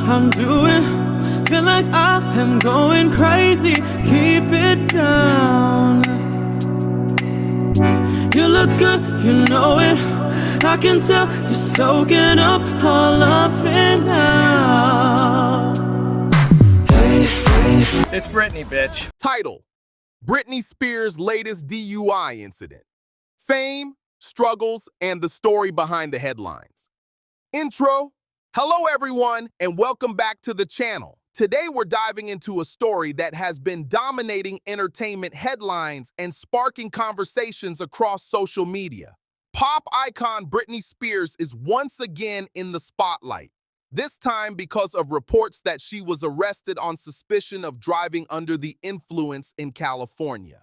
I'm doing. Feel like I am going crazy. Keep it down. You look good, you know it. I can tell you're soaking up all of it now. Hey, hey. It's Britney, bitch. Title: Britney Spears' latest DUI incident. Fame, struggles, and the story behind the headlines. Intro: hello everyone, and welcome back to the channel. Today we're diving into a story that has been dominating entertainment headlines and sparking conversations across social media. Pop icon Britney Spears is once again in the spotlight, this time because of reports that she was arrested on suspicion of driving under the influence in California.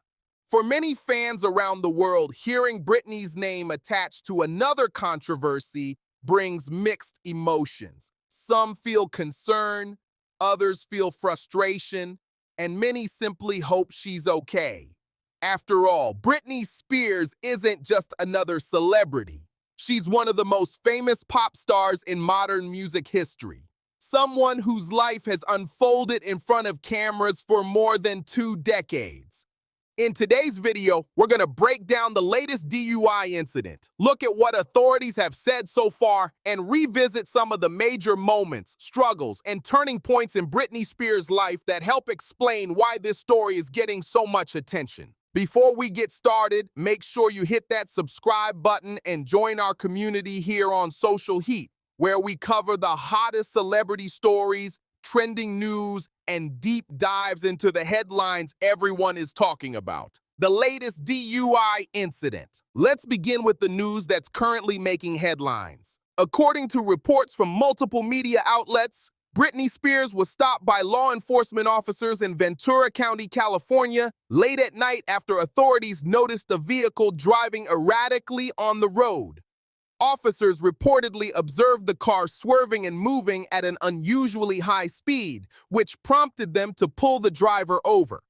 For many fans around the world, hearing Britney's name attached to another controversy brings mixed emotions. Some feel concern, others feel frustration, and many simply hope she's okay. After all, Britney Spears isn't just another celebrity. She's one of the most famous pop stars in modern music history. Someone whose life has unfolded in front of cameras for more than 2 decades. In today's video, we're going to break down the latest DUI incident, look at what authorities have said so far, and revisit some of the major moments, struggles, and turning points in Britney Spears' life that help explain why this story is getting so much attention. Before we get started, make sure you hit that subscribe button and join our community here on Social Heat, where we cover the hottest celebrity stories, trending news, and deep dives into the headlines everyone is talking about. The latest DUI incident. Let's begin with the news that's currently making headlines. According to reports from multiple media outlets, Britney Spears was stopped by law enforcement officers in Ventura County, California, late at night after authorities noticed a vehicle driving erratically on the road. Officers reportedly observed the car swerving and moving at an unusually high speed, which prompted them to pull the driver over.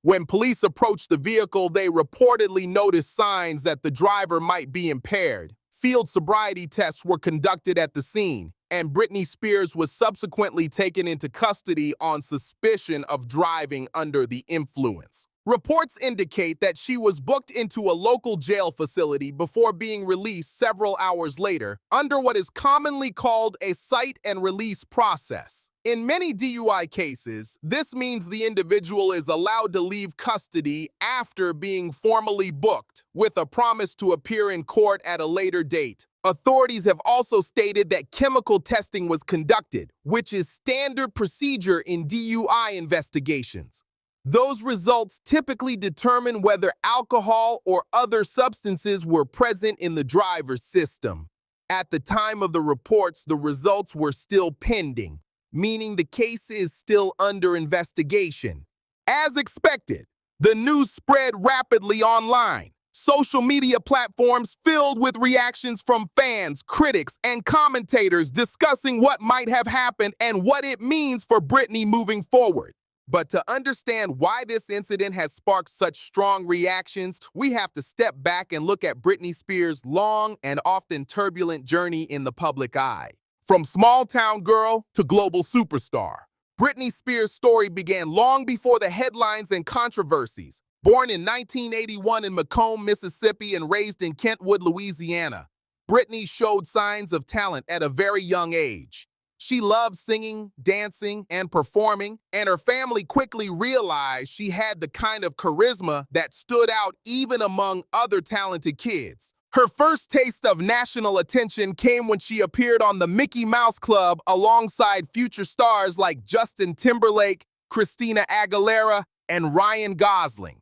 When police approached the vehicle, they reportedly noticed signs that the driver might be impaired. Field sobriety tests were conducted at the scene, and Britney Spears was subsequently taken into custody on suspicion of driving under the influence. Reports indicate that she was booked into a local jail facility before being released several hours later under what is commonly called a cite and release process. In many DUI cases, this means the individual is allowed to leave custody after being formally booked, with a promise to appear in court at a later date. Authorities have also stated that chemical testing was conducted, which is standard procedure in DUI investigations. Those results typically determine whether alcohol or other substances were present in the driver's system. At the time of the reports, the results were still pending, meaning the case is still under investigation. As expected, the news spread rapidly online. Social media platforms filled with reactions from fans, critics, and commentators discussing what might have happened and what it means for Britney moving forward. But to understand why this incident has sparked such strong reactions, we have to step back and look at Britney Spears' long and often turbulent journey in the public eye. From small-town girl to global superstar, Britney Spears' story began long before the headlines and controversies. Born in 1981 in Macomb, Mississippi, and raised in Kentwood, Louisiana, Britney showed signs of talent at a very young age. She loved singing, dancing, and performing, and her family quickly realized she had the kind of charisma that stood out even among other talented kids. Her first taste of national attention came when she appeared on the Mickey Mouse Club alongside future stars like Justin Timberlake, Christina Aguilera, and Ryan Gosling.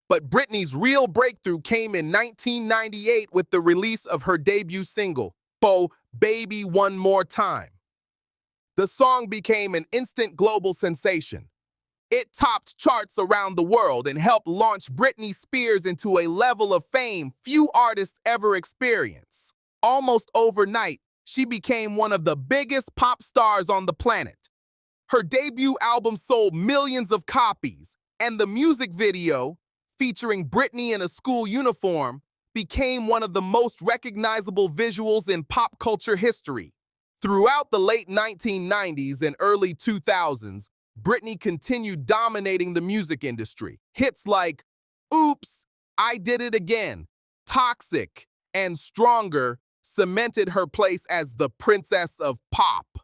But Britney's real breakthrough came in 1998 with the release of her debut single, "Oh Baby One More Time." The song became an instant global sensation. It topped charts around the world and helped launch Britney Spears into a level of fame few artists ever experience. Almost overnight, she became one of the biggest pop stars on the planet. Her debut album sold millions of copies, and the music video, featuring Britney in a school uniform, became one of the most recognizable visuals in pop culture history. Throughout the late 1990s and early 2000s, Britney continued dominating the music industry. Hits like Oops, I Did It Again, Toxic, and Stronger cemented her place as the princess of pop.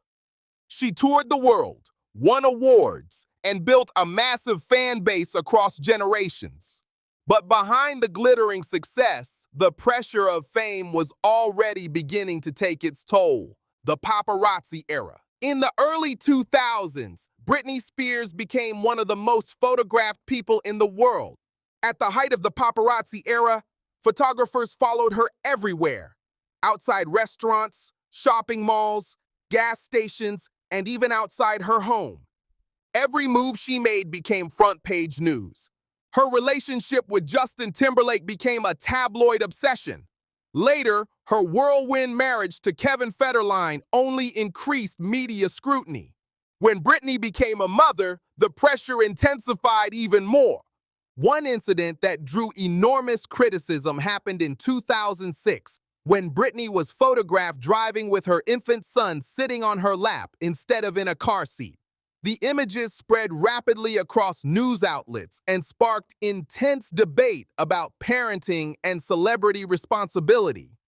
She toured the world, won awards, and built a massive fan base across generations. But behind the glittering success, the pressure of fame was already beginning to take its toll. The paparazzi era. In the early 2000s, Britney Spears became one of the most photographed people in the world. At the height of the paparazzi era, photographers followed her everywhere. Outside restaurants, shopping malls, gas stations, and even outside her home. Every move she made became front-page news. Her relationship with Justin Timberlake became a tabloid obsession. Later, her whirlwind marriage to Kevin Federline only increased media scrutiny. When Britney became a mother, the pressure intensified even more. One incident that drew enormous criticism happened in 2006, when Britney was photographed driving with her infant son sitting on her lap instead of in a car seat. The images spread rapidly across news outlets and sparked intense debate about parenting and celebrity responsibility.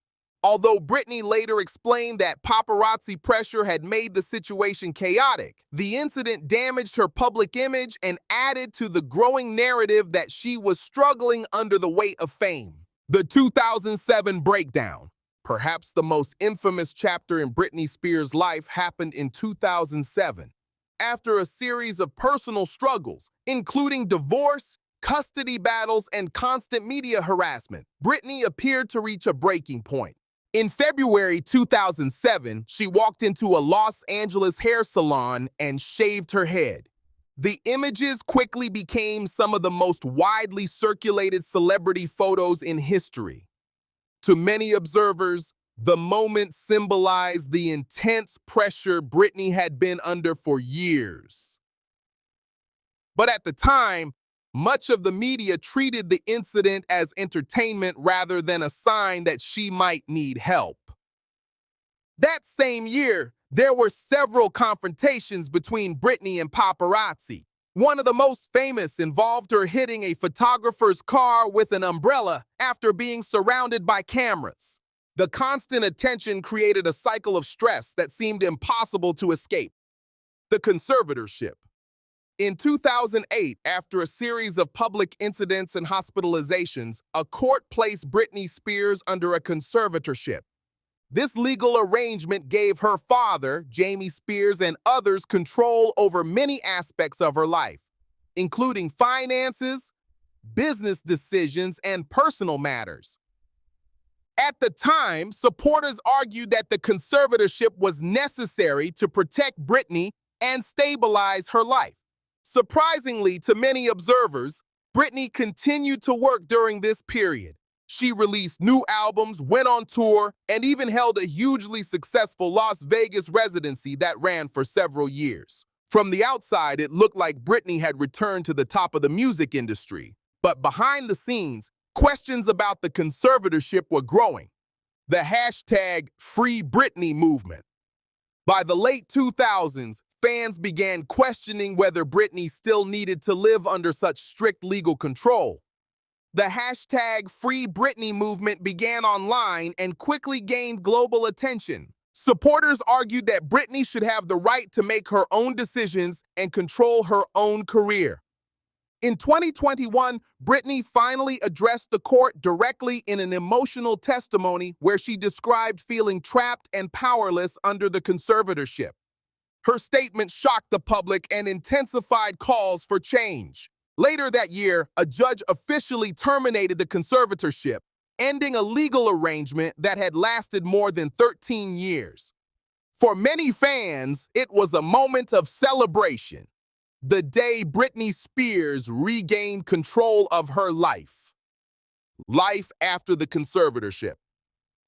Although Britney later explained that paparazzi pressure had made the situation chaotic, the incident damaged her public image and added to the growing narrative that she was struggling under the weight of fame. The 2007 breakdown. Perhaps the most infamous chapter in Britney Spears' life happened in 2007. After a series of personal struggles, including divorce, custody battles, and constant media harassment, Britney appeared to reach a breaking point. In February 2007, she walked into a Los Angeles hair salon and shaved her head. The images quickly became some of the most widely circulated celebrity photos in history. To many observers, the moment symbolized the intense pressure Britney had been under for years. But at the time, much of the media treated the incident as entertainment rather than a sign that she might need help. That same year, there were several confrontations between Britney and paparazzi. One of the most famous involved her hitting a photographer's car with an umbrella after being surrounded by cameras. The constant attention created a cycle of stress that seemed impossible to escape. The conservatorship. In 2008, after a series of public incidents and hospitalizations, a court placed Britney Spears under a conservatorship. This legal arrangement gave her father, Jamie Spears, and others control over many aspects of her life, including finances, business decisions, and personal matters. At the time, supporters argued that the conservatorship was necessary to protect Britney and stabilize her life. Surprisingly to many observers, Britney continued to work during this period. She released new albums, went on tour, and even held a hugely successful Las Vegas residency that ran for several years. From the outside, it looked like Britney had returned to the top of the music industry. But behind the scenes, questions about the conservatorship were growing. The hashtag Free Britney movement. By the late 2000s, fans began questioning whether Britney still needed to live under such strict legal control. The hashtag Free Britney movement began online and quickly gained global attention. Supporters argued that Britney should have the right to make her own decisions and control her own career. In 2021, Britney finally addressed the court directly in an emotional testimony where she described feeling trapped and powerless under the conservatorship. Her statement shocked the public and intensified calls for change. Later that year, a judge officially terminated the conservatorship, ending a legal arrangement that had lasted more than 13 years. For many fans, it was a moment of celebration. The day Britney Spears regained control of her life. Life after the conservatorship.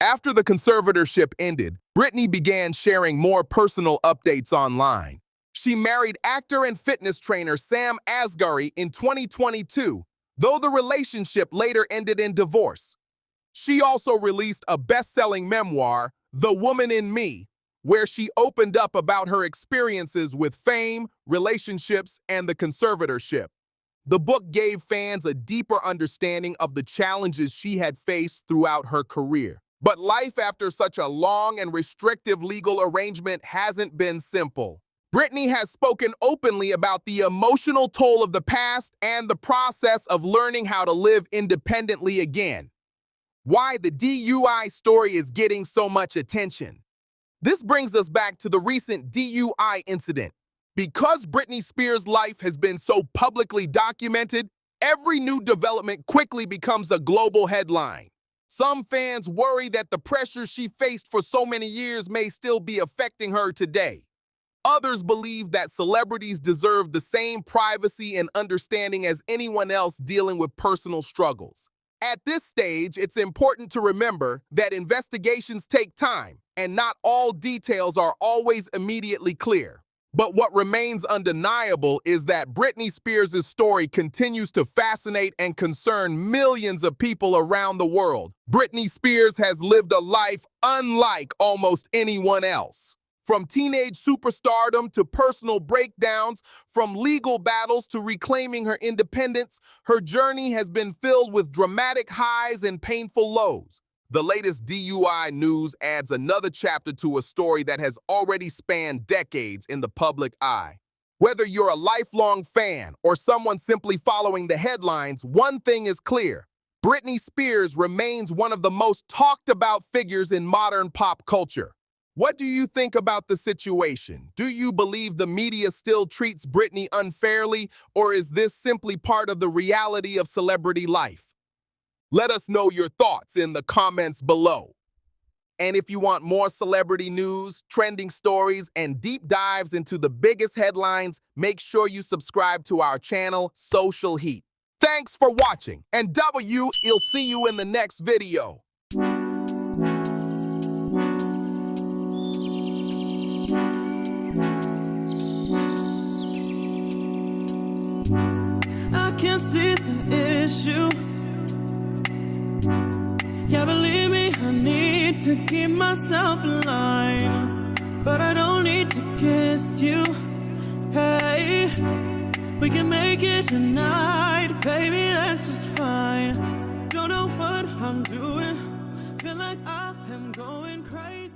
After the conservatorship ended, Britney began sharing more personal updates online. She married actor and fitness trainer Sam Asghari in 2022, though the relationship later ended in divorce. She also released a best-selling memoir, The Woman in Me, where she opened up about her experiences with fame, relationships, and the conservatorship. The book gave fans a deeper understanding of the challenges she had faced throughout her career. But life after such a long and restrictive legal arrangement hasn't been simple. Britney has spoken openly about the emotional toll of the past and the process of learning how to live independently again. Why the DUI story is getting so much attention. This brings us back to the recent DUI incident. Because Britney Spears' life has been so publicly documented, every new development quickly becomes a global headline. Some fans worry that the pressure she faced for so many years may still be affecting her today. Others believe that celebrities deserve the same privacy and understanding as anyone else dealing with personal struggles. At this stage, it's important to remember that investigations take time, and not all details are always immediately clear. But what remains undeniable is that Britney Spears' story continues to fascinate and concern millions of people around the world. Britney Spears has lived a life unlike almost anyone else. From teenage superstardom to personal breakdowns, from legal battles to reclaiming her independence, her journey has been filled with dramatic highs and painful lows. The latest DUI news adds another chapter to a story that has already spanned decades in the public eye. Whether you're a lifelong fan or someone simply following the headlines, one thing is clear. Britney Spears remains one of the most talked about figures in modern pop culture. What do you think about the situation? Do you believe the media still treats Britney unfairly, or is this simply part of the reality of celebrity life? Let us know your thoughts in the comments below. And if you want more celebrity news, trending stories, and deep dives into the biggest headlines, make sure you subscribe to our channel, Social Heat. Thanks for watching, and we'll see you in the next video. I can't see the issue. Yeah, believe me, I need to keep myself alive, but I don't need to kiss you. Hey, we can make it tonight, baby, that's just fine. Don't know what I'm doing, feel like I am going crazy.